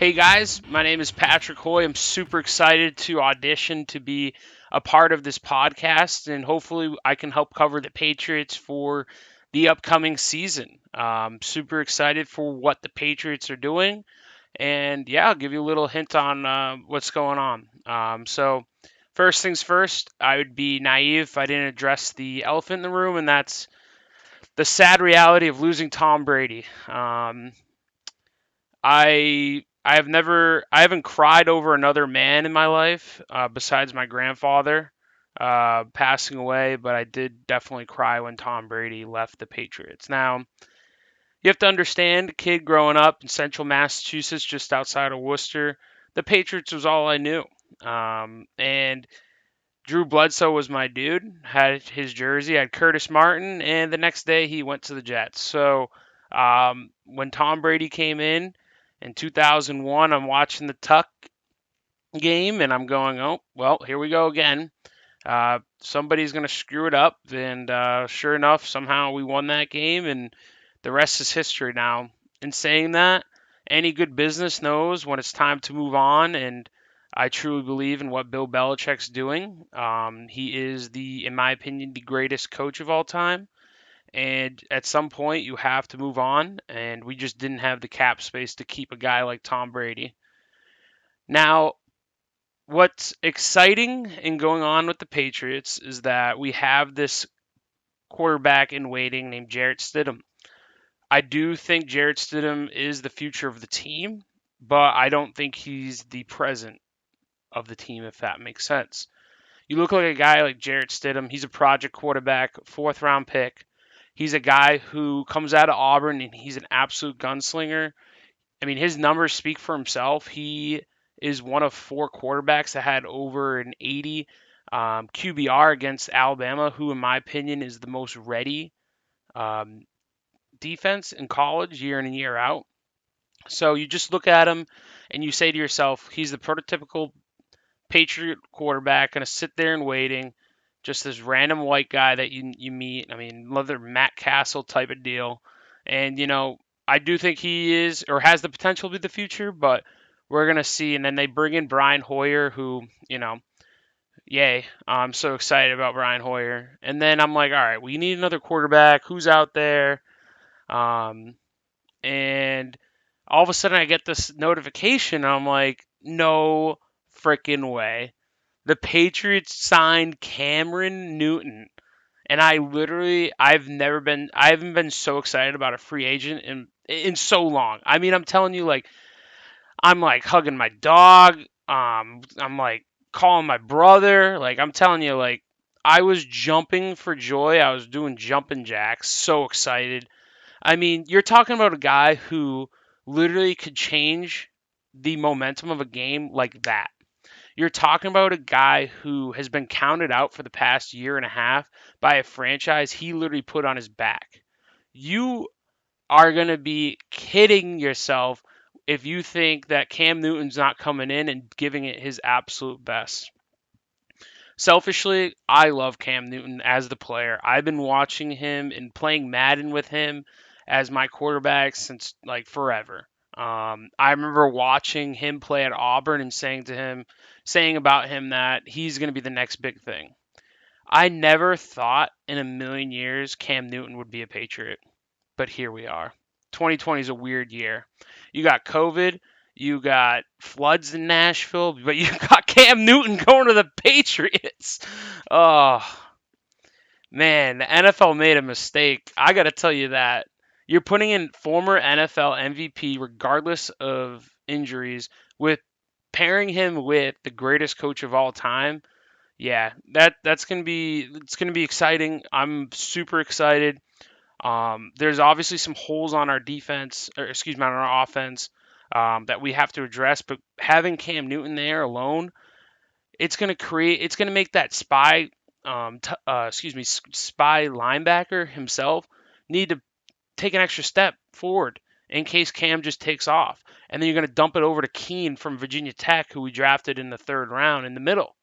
Hey guys, my name is Patrick Hoey. I'm super excited to audition to be a part of this podcast, and hopefully, I can help cover the Patriots for the upcoming season. Super excited for what the Patriots are doing, and yeah, I'll give you a little hint on what's going on. First things first, I would be naive if I didn't address the elephant in the room, and that's the sad reality of losing Tom Brady. I haven't cried over another man in my life besides my grandfather passing away, but I did definitely cry when Tom Brady left the Patriots. Now, you have to understand, a kid growing up in central Massachusetts, just outside of Worcester, the Patriots was all I knew. And Drew Bledsoe was my dude, had his jersey, had Curtis Martin, and the next day he went to the Jets. So when Tom Brady came in 2001, I'm watching the Tuck game and I'm going, oh, well, here we go again. Somebody's going to screw it up. And sure enough, somehow we won that game, and the rest is history now. In saying that, any good business knows when it's time to move on, and I truly believe in what Bill Belichick's doing. He is in my opinion, the greatest coach of all time. And at some point, you have to move on, and we just didn't have the cap space to keep a guy like Tom Brady. Now, what's exciting and going on with the Patriots is that we have this quarterback in waiting named Jarrett Stidham. I do think Jarrett Stidham is the future of the team, but I don't think he's the present of the team, if that makes sense. You look like a guy like Jarrett Stidham, he's a project quarterback, fourth round pick. He's a guy who comes out of Auburn and he's an absolute gunslinger. I mean, his numbers speak for himself. He is one of four quarterbacks that had over an 80 QBR against Alabama, who, in my opinion, is the most ready um, defense in college year in and year out. So you just look at him and you say to yourself, he's the prototypical Patriot quarterback, going to sit there and waiting, just this random white guy that you meet. I mean, another Matt Castle type of deal. And, I do think he is or has the potential to be the future, but we're going to see. And then they bring in Brian Hoyer, who, yay. I'm so excited about Brian Hoyer. And then I'm like, all right, we need another quarterback. Who's out there? Um, and all of a sudden I get this notification. And I'm like, no freaking way. The Patriots signed Cameron Newton. And I haven't been so excited about a free agent in so long. I mean, I'm telling you, like, I'm like hugging my dog. I'm like calling my brother. Like, I'm telling you, like, I was jumping for joy. I was doing jumping jacks. So excited. I mean, you're talking about a guy who literally could change the momentum of a game like that. You're talking about a guy who has been counted out for the past year and a half by a franchise he literally put on his back. You are going to be kidding yourself if you think that Cam Newton's not coming in and giving it his absolute best. Selfishly, I love Cam Newton as the player. I've been watching him and playing Madden with him as my quarterback since like forever. I remember watching him play at Auburn and saying about him that he's going to be the next big thing. I never thought in a million years Cam Newton would be a Patriot, but here we are. 2020 is a weird year. You got COVID, you got floods in Nashville, but you got Cam Newton going to the Patriots. Oh, man, the NFL made a mistake. I got to tell you that. You're putting in former NFL MVP, regardless of injuries, with pairing him with the greatest coach of all time. Yeah, that's gonna be exciting. I'm super excited. There's obviously some holes on our defense, or excuse me, on our offense that we have to address. But having Cam Newton there alone, it's gonna make that spy linebacker himself need to take an extra step forward in case Cam just takes off, and then you're gonna dump it over to Keen from Virginia Tech, who we drafted in the third round in the middle.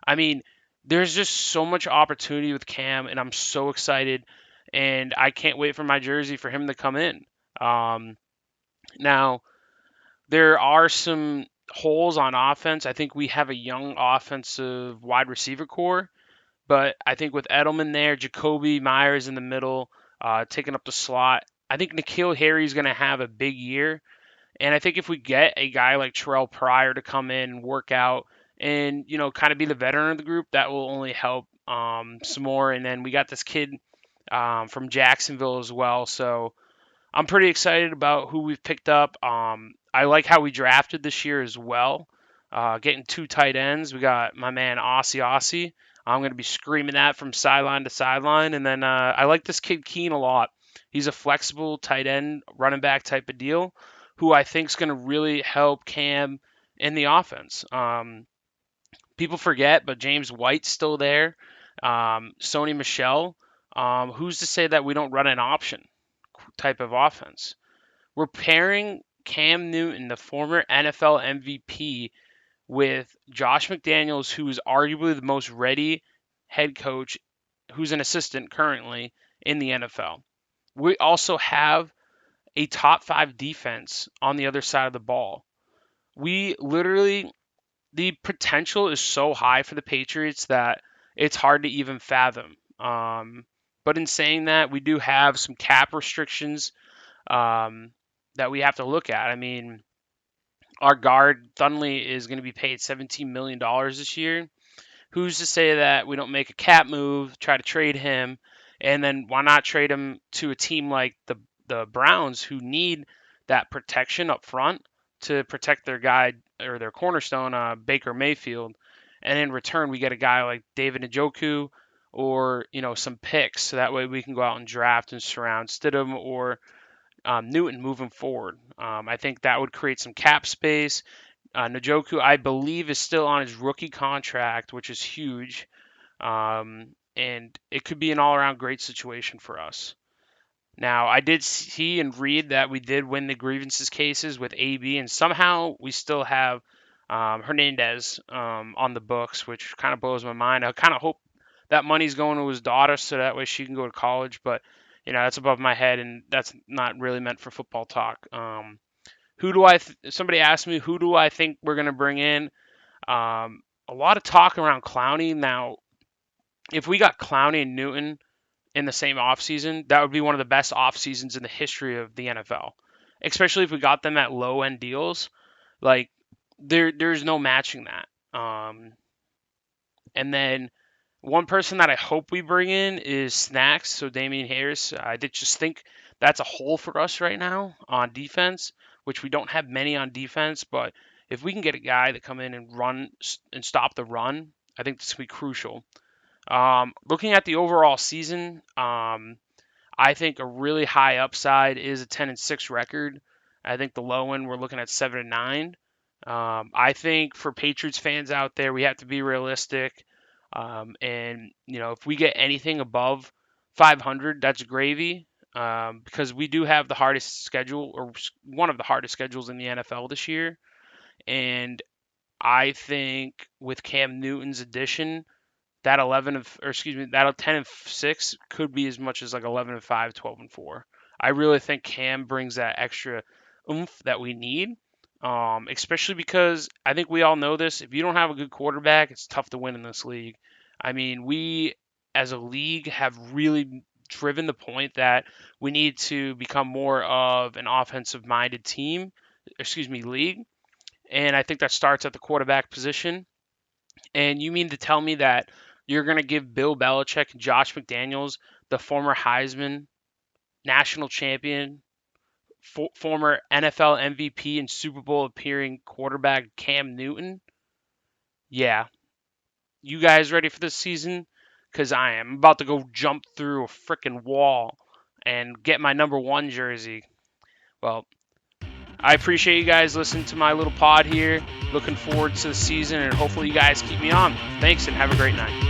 I mean, there's just so much opportunity with Cam, and I'm so excited, and I can't wait for my jersey for him to come in. Um, Now, There are some holes on offense. I think we have a young offensive wide receiver core, but I think with Edelman there, Jacoby Myers in the middle, taking up the slot, I think N'Keal Harry is going to have a big year. And I think if we get a guy like Terrell Pryor to come in and work out and, kind of be the veteran of the group, that will only help some more. And then we got this kid from Jacksonville as well. So I'm pretty excited about who we've picked up. I like how we drafted this year as well. Getting two tight ends. We got my man Aussie. I'm going to be screaming that from sideline to sideline. And then I like this kid Keen a lot. He's a flexible tight end, running back type of deal, who I think is going to really help Cam in the offense. People forget, but James White's still there. Sony Michelle. Who's to say that we don't run an option type of offense? We're pairing Cam Newton, the former NFL MVP, with Josh McDaniels, who is arguably the most ready head coach, who's an assistant currently in the NFL. We also have a top 5 defense on the other side of the ball. We literally, the potential is so high for the Patriots that it's hard to even fathom. But in saying that, we do have some cap restrictions that we have to look at. I mean, our guard Thunley is going to be paid $17 million this year. Who's to say that we don't make a cap move, try to trade him, and then why not trade him to a team like the Browns, who need that protection up front to protect their guy or their cornerstone, Baker Mayfield, and in return we get a guy like David Njoku or some picks, so that way we can go out and draft and surround Stidham or Newton moving forward. I think that would create some cap space. Njoku, I believe, is still on his rookie contract, which is huge. And it could be an all around great situation for us. Now, I did see and read that we did win the grievances cases with AB, and somehow we still have Hernandez on the books, which kind of blows my mind. I kind of hope that money's going to his daughter so that way she can go to college, but that's above my head, and that's not really meant for football talk. Who do somebody asked me, who do I think we're going to bring in? A lot of talk around Clowney. Now, if we got Clowney and Newton in the same offseason, that would be one of the best off seasons in the history of the NFL. Especially if we got them at low end deals. Like, there's no matching that. And then one person that I hope we bring in is Snacks, so Damian Harris. I did just think that's a hole for us right now on defense, which we don't have many on defense. But if we can get a guy to come in and run and stop the run, I think this will be crucial. Looking at the overall season, I think a really high upside is a 10-6 record. I think the low end we're looking at 7-9. I think for Patriots fans out there, we have to be realistic. And if we get anything above 500, that's gravy. Because we do have the hardest schedule, or one of the hardest schedules in the NFL this year. And I think with Cam Newton's addition, that 10-6 could be as much as like 11-5, 12-4. I really think Cam brings that extra oomph that we need. Especially because I think we all know this. If you don't have a good quarterback, it's tough to win in this league. I mean, we as a league have really driven the point that we need to become more of an offensive-minded league. And I think that starts at the quarterback position. And you mean to tell me that you're going to give Bill Belichick and Josh McDaniels, the former Heisman, national champion, former NFL MVP and Super Bowl appearing quarterback Cam Newton? Yeah. You guys ready for this season? Because I am about to go jump through a freaking wall and get my number 1 jersey. Well, I appreciate you guys listening to my little pod here. Looking forward to the season, and hopefully you guys keep me on. Thanks, and have a great night.